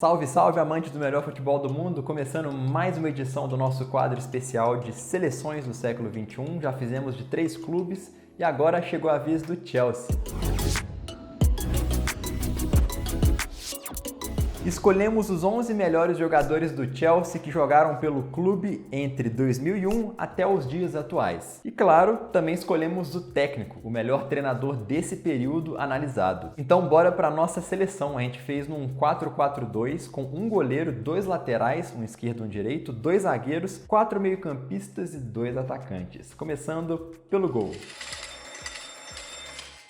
Salve, salve, amantes do melhor futebol do mundo! Começando mais uma edição do nosso quadro especial de seleções do século XXI. Já fizemos de 3 clubes e agora chegou a vez do Chelsea. Escolhemos os 11 melhores jogadores do Chelsea que jogaram pelo clube entre 2001 até os dias atuais. E claro, também escolhemos o técnico, o melhor treinador desse período analisado. Então bora para a nossa seleção. A gente fez num 4-4-2 com um goleiro, 2 laterais, um esquerdo e um direito, 2 zagueiros, 4 meio-campistas e 2 atacantes. Começando pelo gol.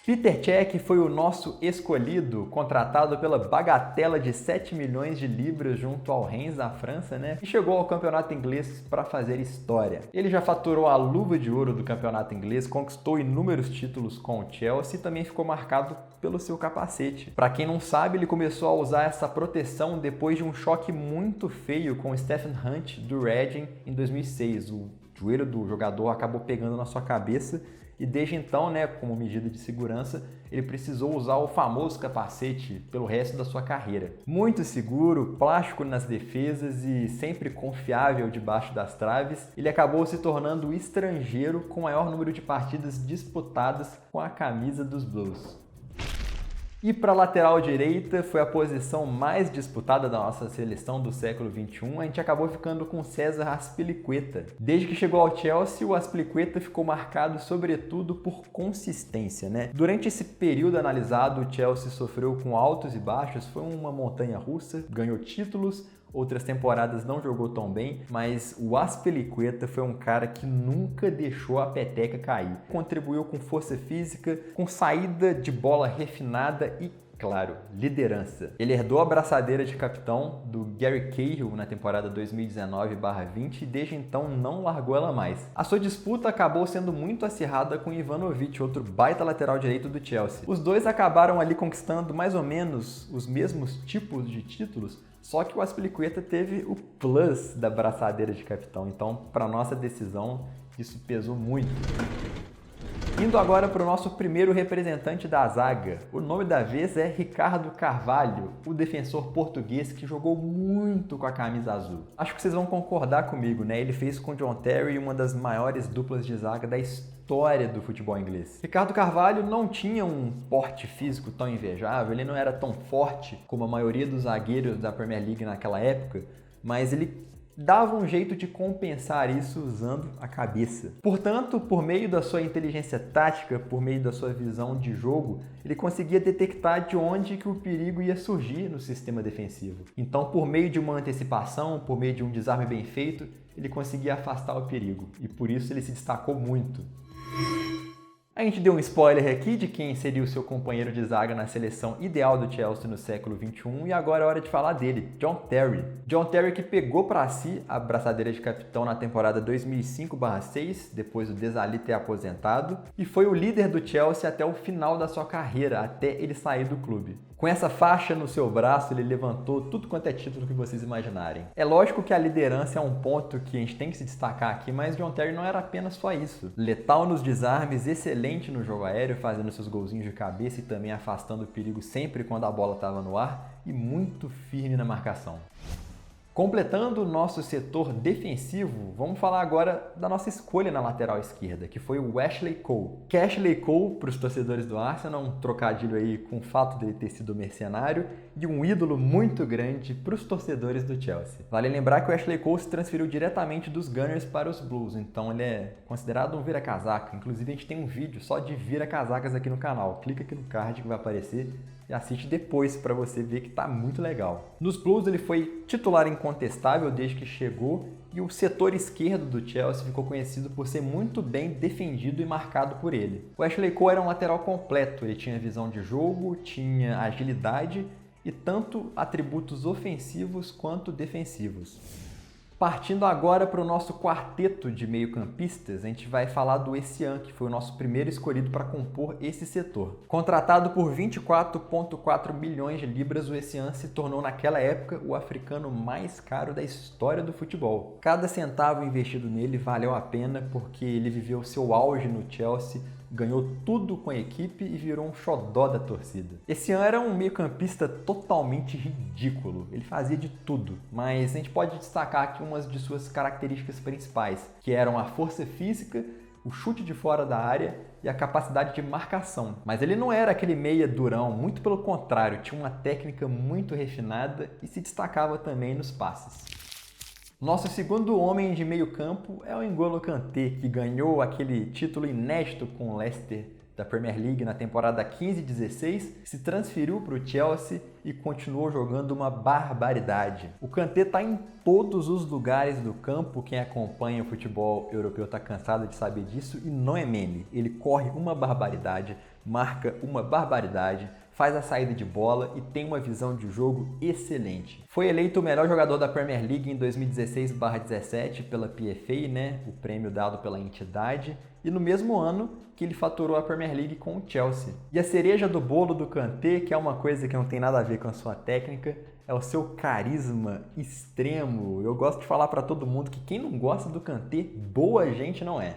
Petr Cech foi o nosso escolhido, contratado pela bagatela de 7 milhões de libras junto ao Rennes da França, né? E chegou ao campeonato inglês para fazer história. Ele já faturou a luva de ouro do campeonato inglês, conquistou inúmeros títulos com o Chelsea e também ficou marcado pelo seu capacete. Para quem não sabe, ele começou a usar essa proteção depois de um choque muito feio com o Stephen Hunt do Reading em 2006. O joelho do jogador acabou pegando na sua cabeça e desde então, né, como medida de segurança, ele precisou usar o famoso capacete pelo resto da sua carreira. Muito seguro, plástico nas defesas e sempre confiável debaixo das traves, ele acabou se tornando o estrangeiro com o maior número de partidas disputadas com a camisa dos Blues. E para a lateral direita foi a posição mais disputada da nossa seleção do século XXI. A gente acabou ficando com César Azpilicueta. Desde que chegou ao Chelsea, o Azpilicueta ficou marcado sobretudo por consistência, né? Durante esse período analisado, o Chelsea sofreu com altos e baixos, foi uma montanha-russa, ganhou títulos, outras temporadas não jogou tão bem, mas o Azpilicueta foi um cara que nunca deixou a peteca cair. Contribuiu com força física, com saída de bola refinada e, claro, liderança. Ele herdou a braçadeira de capitão do Gary Cahill na temporada 2019/20 e desde então não largou ela mais. A sua disputa acabou sendo muito acirrada com Ivanovic, outro baita lateral direito do Chelsea. Os dois acabaram ali conquistando mais ou menos os mesmos tipos de títulos, só que o Azpilicueta teve o plus da braçadeira de capitão, então para nossa decisão isso pesou muito. Indo agora para o nosso primeiro representante da zaga. O nome da vez é Ricardo Carvalho, o defensor português que jogou muito com a camisa azul. Acho que vocês vão concordar comigo, né? Ele fez com John Terry uma das maiores duplas de zaga da história do futebol inglês. Ricardo Carvalho não tinha um porte físico tão invejável, ele não era tão forte como a maioria dos zagueiros da Premier League naquela época, mas ele dava um jeito de compensar isso usando a cabeça. Portanto, por meio da sua inteligência tática, por meio da sua visão de jogo, ele conseguia detectar de onde que o perigo ia surgir no sistema defensivo. Então, por meio de uma antecipação, por meio de um desarme bem feito, ele conseguia afastar o perigo e por isso ele se destacou muito. A gente deu um spoiler aqui de quem seria o seu companheiro de zaga na seleção ideal do Chelsea no século XXI e agora é hora de falar dele, John Terry. John Terry que pegou para si a braçadeira de capitão na temporada 2005/06, depois do Desailly ter aposentado, e foi o líder do Chelsea até o final da sua carreira, até ele sair do clube. Com essa faixa no seu braço, ele levantou tudo quanto é título que vocês imaginarem. É lógico que a liderança é um ponto que a gente tem que se destacar aqui, mas John Terry não era apenas só isso. Letal nos desarmes, excelente no jogo aéreo, fazendo seus golzinhos de cabeça e também afastando o perigo sempre quando a bola estava no ar, e muito firme na marcação. Completando o nosso setor defensivo, vamos falar agora da nossa escolha na lateral esquerda, que foi o Ashley Cole. Ashley Cole, para os torcedores do Arsenal, um trocadilho aí com o fato dele ter sido mercenário, e um ídolo muito grande para os torcedores do Chelsea. Vale lembrar que o Ashley Cole se transferiu diretamente dos Gunners para os Blues, então ele é considerado um vira-casaca. Inclusive a gente tem um vídeo só de vira-casacas aqui no canal. Clica aqui no card que vai aparecer e assiste depois para você ver que tá muito legal. Nos Blues ele foi titular incontestável desde que chegou e o setor esquerdo do Chelsea ficou conhecido por ser muito bem defendido e marcado por ele. O Ashley Cole era um lateral completo, ele tinha visão de jogo, tinha agilidade e tanto atributos ofensivos quanto defensivos. Partindo agora para o nosso quarteto de meio-campistas, a gente vai falar do Essien, que foi o nosso primeiro escolhido para compor esse setor. Contratado por 24,4 milhões de libras, o Essien se tornou naquela época o africano mais caro da história do futebol. Cada centavo investido nele valeu a pena porque ele viveu seu auge no Chelsea ganhou tudo com a equipe e virou um xodó da torcida. Esse ano era um meio-campista totalmente ridículo, ele fazia de tudo, mas a gente pode destacar aqui umas de suas características principais, que eram a força física, o chute de fora da área e a capacidade de marcação. Mas ele não era aquele meia durão, muito pelo contrário, tinha uma técnica muito refinada e se destacava também nos passes. Nosso segundo homem de meio campo é o N'Golo Kanté, que ganhou aquele título inédito com o Leicester da Premier League na temporada 15-16, se transferiu para o Chelsea e continuou jogando uma barbaridade. O Kanté está em todos os lugares do campo, quem acompanha o futebol europeu está cansado de saber disso e não é meme. Ele corre uma barbaridade, marca uma barbaridade, faz a saída de bola e tem uma visão de jogo excelente. Foi eleito o melhor jogador da Premier League em 2016/17 pela PFA, né? O prêmio dado pela entidade, e no mesmo ano que ele faturou a Premier League com o Chelsea. E a cereja do bolo do Kanté, que é uma coisa que não tem nada a ver com a sua técnica, é o seu carisma extremo. Eu gosto de falar para todo mundo que quem não gosta do Kanté, boa gente não é.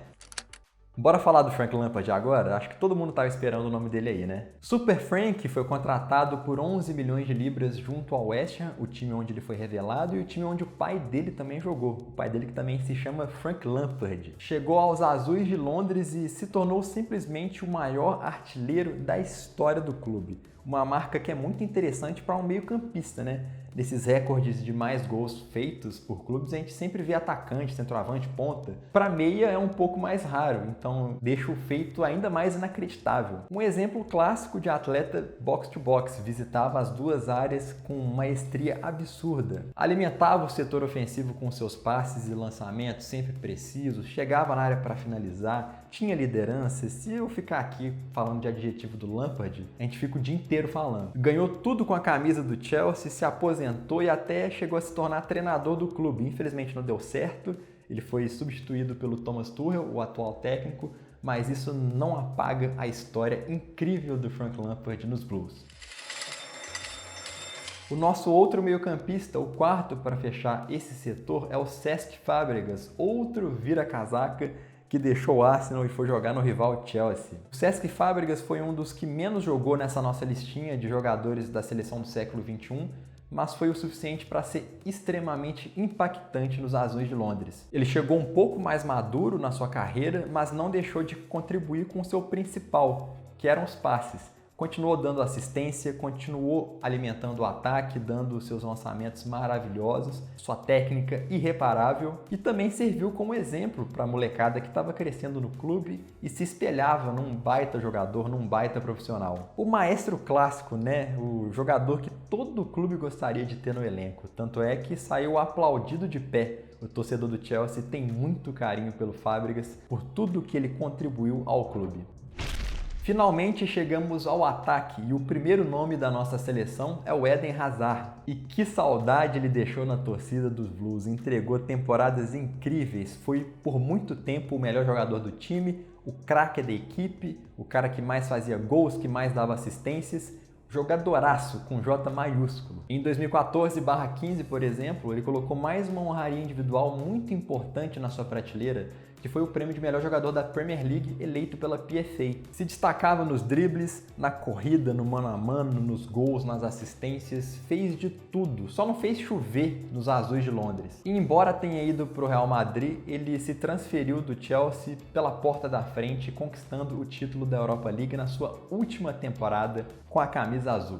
Bora falar do Frank Lampard agora? Acho que todo mundo estava esperando o nome dele aí, né? Super Frank foi contratado por 11 milhões de libras junto ao West Ham, o time onde ele foi revelado e o time onde o pai dele também jogou. O pai dele que também se chama Frank Lampard. Chegou aos Azuis de Londres e se tornou simplesmente o maior artilheiro da história do clube. Uma marca que é muito interessante para um meio-campista, né? Nesses recordes de mais gols feitos por clubes, a gente sempre vê atacante, centroavante, ponta. Para meia é um pouco mais raro, então deixa o feito ainda mais inacreditável. Um exemplo clássico de atleta box-to-box, visitava as duas áreas com maestria absurda. Alimentava o setor ofensivo com seus passes e lançamentos sempre precisos, chegava na área para finalizar, tinha liderança. Se eu ficar aqui falando de adjetivo do Lampard, a gente fica o dia inteiro falando. Ganhou tudo com a camisa do Chelsea, se aposentou e até chegou a se tornar treinador do clube. Infelizmente não deu certo, ele foi substituído pelo Thomas Tuchel, o atual técnico, mas isso não apaga a história incrível do Frank Lampard nos Blues. O nosso outro meio-campista, o quarto para fechar esse setor, é o Cesc Fábregas, outro vira-casaca que deixou o Arsenal e foi jogar no rival Chelsea. O Cesc Fábregas foi um dos que menos jogou nessa nossa listinha de jogadores da seleção do século XXI, mas foi o suficiente para ser extremamente impactante nos Azuis de Londres. Ele chegou um pouco mais maduro na sua carreira, mas não deixou de contribuir com o seu principal, que eram os passes. Continuou dando assistência, continuou alimentando o ataque, dando seus lançamentos maravilhosos, sua técnica irreparável e também serviu como exemplo para a molecada que estava crescendo no clube e se espelhava num baita jogador, num baita profissional. O maestro clássico, né? O jogador que todo clube gostaria de ter no elenco, tanto é que saiu aplaudido de pé. O torcedor do Chelsea tem muito carinho pelo Fábregas por tudo que ele contribuiu ao clube. Finalmente chegamos ao ataque e o primeiro nome da nossa seleção é o Eden Hazard. E que saudade ele deixou na torcida dos Blues, entregou temporadas incríveis, foi por muito tempo o melhor jogador do time, o craque da equipe, o cara que mais fazia gols, que mais dava assistências, jogadoraço com J maiúsculo. Em 2014/15, por exemplo, ele colocou mais uma honraria individual muito importante na sua prateleira, que foi o prêmio de melhor jogador da Premier League eleito pela PFA. Se destacava nos dribles, na corrida, no mano a mano, nos gols, nas assistências, fez de tudo, só não fez chover nos Azuis de Londres. E embora tenha ido para o Real Madrid, ele se transferiu do Chelsea pela porta da frente, conquistando o título da Europa League na sua última temporada com a camisa azul.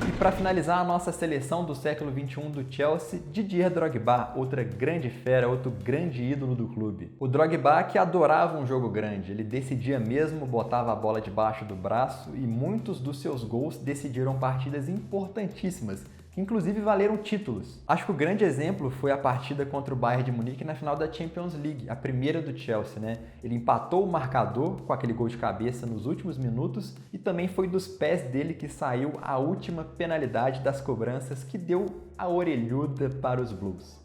E para finalizar a nossa seleção do século XXI do Chelsea, Didier Drogba, outra grande fera, outro grande ídolo do clube. O Drogba que adorava um jogo grande, ele decidia mesmo, botava a bola debaixo do braço e muitos dos seus gols decidiram partidas importantíssimas, que inclusive valeram títulos. Acho que o grande exemplo foi a partida contra o Bayern de Munique na final da Champions League, a primeira do Chelsea, né? Ele empatou o marcador com aquele gol de cabeça nos últimos minutos e também foi dos pés dele que saiu a última penalidade das cobranças que deu a orelhuda para os Blues.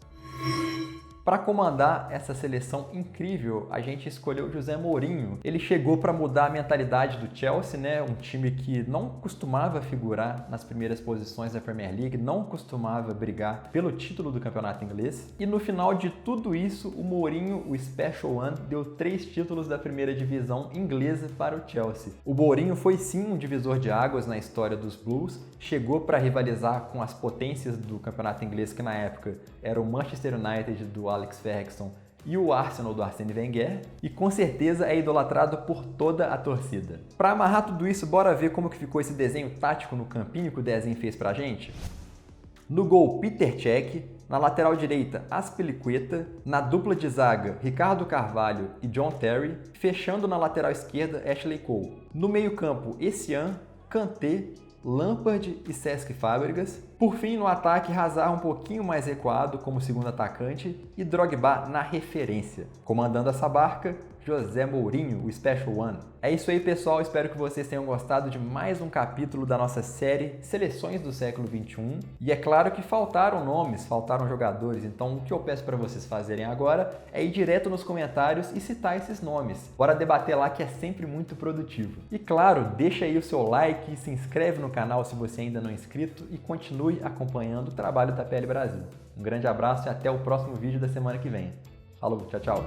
Para comandar essa seleção incrível, a gente escolheu José Mourinho. Ele chegou para mudar a mentalidade do Chelsea, né? Um time que não costumava figurar nas primeiras posições da Premier League, não costumava brigar pelo título do campeonato inglês. E no final de tudo isso, o Mourinho, o Special One, deu 3 títulos da primeira divisão inglesa para o Chelsea. O Mourinho foi sim um divisor de águas na história dos Blues, chegou para rivalizar com as potências do campeonato inglês, que na época era o Manchester United do Alex Ferguson e o Arsenal do Arsene Wenger, e com certeza é idolatrado por toda a torcida. Para amarrar tudo isso, bora ver como que ficou esse desenho tático no campinho que o Dezinho fez pra gente? No gol, Peter Cech. Na lateral direita, Azpilicueta. Na dupla de zaga, Ricardo Carvalho e John Terry. Fechando na lateral esquerda, Ashley Cole. No meio-campo, Essien, Kanté, Lampard e Cesc Fábregas. Por fim, no ataque, Hazard um pouquinho mais recuado como segundo atacante e Drogba na referência. Comandando essa barca, José Mourinho, o Special One. É isso aí, pessoal. Espero que vocês tenham gostado de mais um capítulo da nossa série Seleções do Século XXI. E é claro que faltaram nomes, faltaram jogadores. Então, o que eu peço para vocês fazerem agora é ir direto nos comentários e citar esses nomes. Bora debater lá, que é sempre muito produtivo. E claro, deixa aí o seu like, se inscreve no canal se você ainda não é inscrito e continue acompanhando o trabalho da PL Brasil. Um grande abraço e até o próximo vídeo da semana que vem. Falou, tchau, tchau!